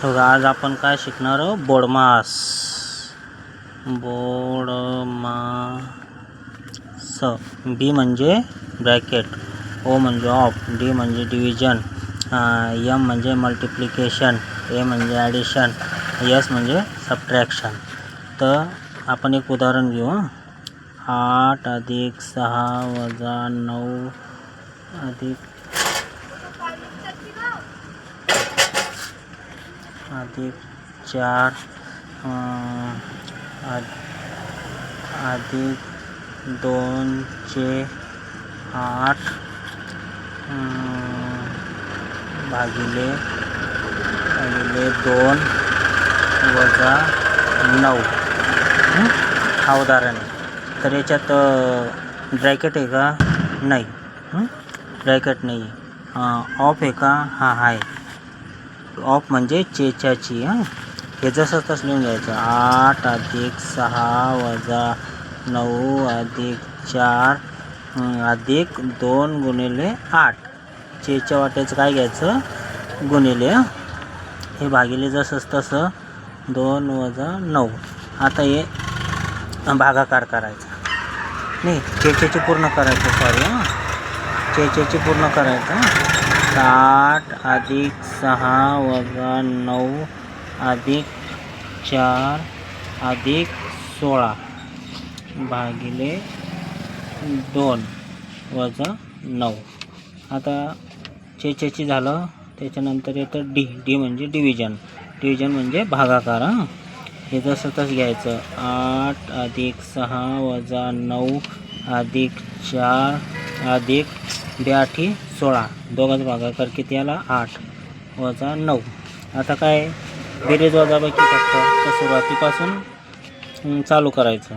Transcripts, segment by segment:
तर आज आपण काय शिकणार आहोत? बोडमास. बी म्हणजे ब्रॅकेट, ओ म्हणजे ऑफ, डी म्हणजे डिव्हिजन, एम म्हणजे मल्टिप्लिकेशन, ए म्हणजे ॲडिशन, एस म्हणजे सबट्रॅक्शन. तर आपण एक उदाहरण घेऊ. 8 अधिक 6 वजा 9 अधिक 4 अधिक 2/8 भागिले 2 वजा 9. हा उदाहरण आहे. तर याच्यात ब्रॅकेट आहे का? नाही. ब्रॅकेट नाही आहे. ऑफ आहे का? हा आहे. ऑफ म्हणजे चेचाची. हे जसं तसं लिहून घ्यायचं. 8 अधिक 6 वजा 9 अधिक 4 अधिक 2 गुणिले 8. चेच्या वाट्याचं काय घ्यायचं? गुणिले. हे भागिले जसंच तसं 2 वजा 9. आता हे भागाकार करायचा. नाही, चेच्याची पूर्ण करायचं. चेच्याची पूर्ण करायचं. 8 अधिक 6 वजा 9 अधिक 4 अधिक 16 भागिले 2 वजा 9. आता चेच्याची झालं. त्याच्यानंतर येतं डी म्हणजे डिव्हिजन. डिव्हिजन म्हणजे भागाकार. हे जसं तसं घ्यायचं. 8 अधिक 6 वजा 9 अधिक 4 अधिक 8 16. दोघांचा भागाकार किती आला? 8 वजा 9. आता काय बेरीज वजाबाकी फक्त. तर सुरुवातीपासून चालू करायचं.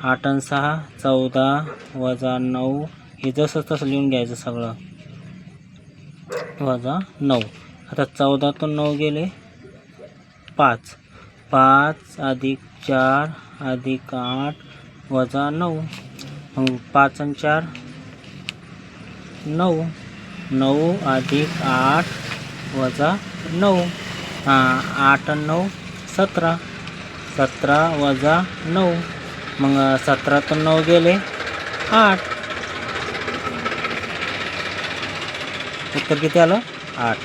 8 आणि 6 14 वजा 9. हे जसं तसं लिहून घ्यायचं सगळं. वजा 9. आता 14तून 9 गेले 5. 5 अधिक 4 अधिक 8 वजा 9. मग 5 आणि 4 9. 9 अधिक 8 वजा 9. 8 आणि 9 17. 17 वजा 9. मग 17तून 9 गेले 8. उत्तर किती आलं? 8.